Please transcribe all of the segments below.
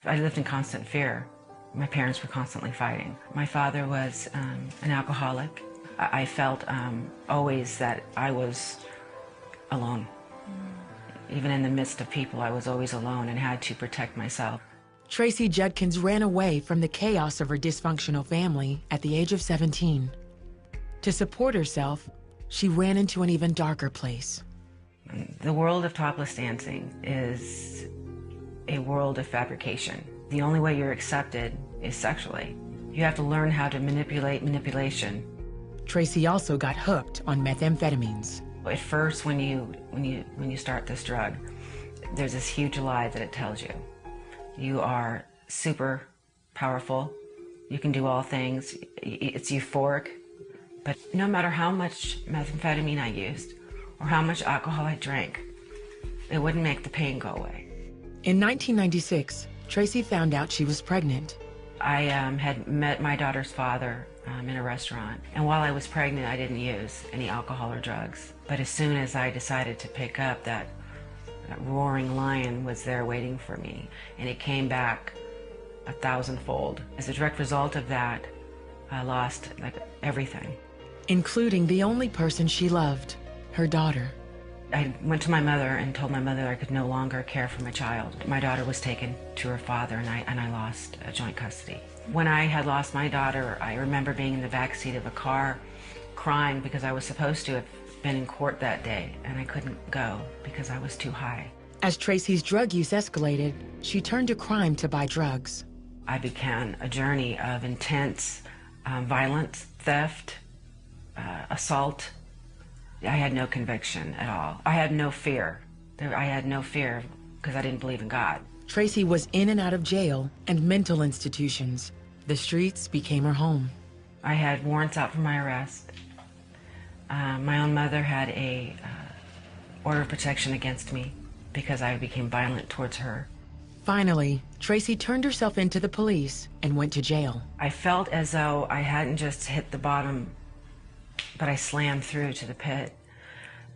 I lived in constant fear. My parents were constantly fighting. My father was an alcoholic. I felt always that I was alone. Even in the midst of people, I was always alone and had to protect myself. Tracy Judkins ran away from the chaos of her dysfunctional family at the age of 17. To support herself, she ran into an even darker place. The world of topless dancing is a world of fabrication. The only way you're accepted is sexually. You have to learn how to manipulate manipulation. Tracy also got hooked on methamphetamines. At first, when you start this drug, there's this huge lie that it tells you. You are super powerful. You can do all things. It's euphoric. But no matter how much methamphetamine I used or how much alcohol I drank, it wouldn't make the pain go away. In 1996, Tracy found out she was pregnant. I had met my daughter's father in a restaurant, and while I was pregnant, I didn't use any alcohol or drugs. But as soon as I decided to pick up, that roaring lion was there waiting for me, and it came back 1,000-fold. As a direct result of that, I lost everything. Including the only person she loved, her daughter. I went to my mother and told my mother I could no longer care for my child. My daughter was taken to her father, and I lost joint custody. When I had lost my daughter, I remember being in the back seat of a car crying because I was supposed to have been in court that day, and I couldn't go because I was too high. As Tracy's drug use escalated, she turned to crime to buy drugs. I began a journey of intense violence, theft, assault. I had no conviction at all. I had no fear. I had no fear because I didn't believe in God. Tracy was in and out of jail and mental institutions. The streets became her home. I had warrants out for my arrest. My own mother had a order of protection against me because I became violent towards her. Finally, Tracy turned herself into the police and went to jail. I felt as though I hadn't just hit the bottom, but I slammed through to the pit.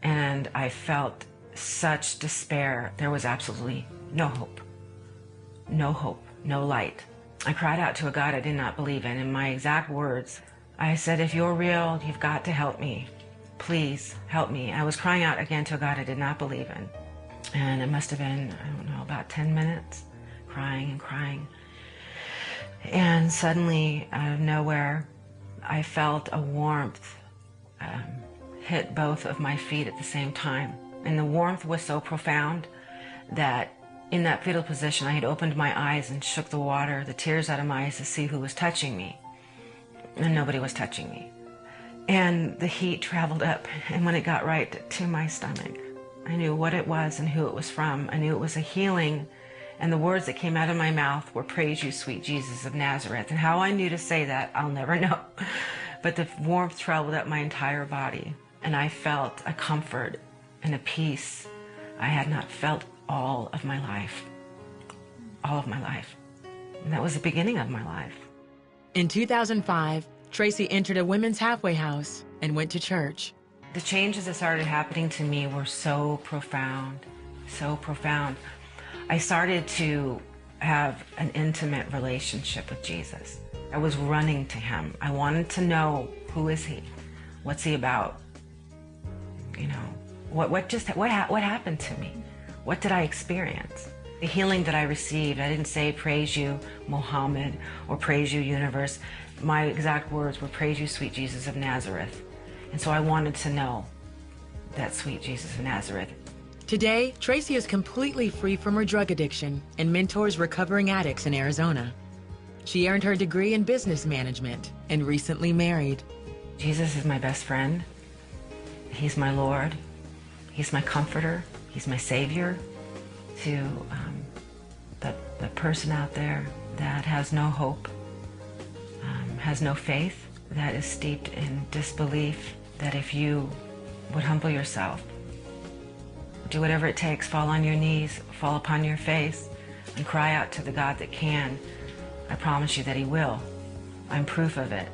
And I felt such despair. There was absolutely no hope. No hope, no light. I cried out to a God I did not believe in. In my exact words, I said, if you're real, you've got to help me. Please help me. I was crying out again to a God I did not believe in. And it must have been, I don't know, about 10 minutes, crying and crying. And suddenly, out of nowhere, I felt a warmth hit both of my feet at the same time. And the warmth was so profound that in that fetal position, I had opened my eyes and shook the water, the tears out of my eyes to see who was touching me. And nobody was touching me. And the heat traveled up, and when it got right to my stomach, I knew what it was and who it was from. I knew it was a healing, and the words that came out of my mouth were, "Praise you, sweet Jesus of Nazareth." And how I knew to say that, I'll never know. But the warmth traveled up my entire body, and I felt a comfort and a peace I had not felt all of my life. All of my life. And that was the beginning of my life. In 2005, Tracy entered a women's halfway house and went to church. The changes that started happening to me were so profound, so profound. I started to have an intimate relationship with Jesus. I was running to him. I wanted to know, who is he? What's he about? You know, what happened to me? What did I experience? The healing that I received, I didn't say, "Praise you, Muhammad," or "Praise you, universe." My exact words were, "Praise you, sweet Jesus of Nazareth." And so I wanted to know that sweet Jesus of Nazareth. Today, Tracy is completely free from her drug addiction and mentors recovering addicts in Arizona. She earned her degree in business management and recently married. Jesus is my best friend. He's my Lord. He's my comforter. He's my Savior. To the person out there that has no hope, has no faith, that is steeped in disbelief, that if you would humble yourself, do whatever it takes, fall on your knees, fall upon your face, and cry out to the God that can, I promise you that he will. I'm proof of it.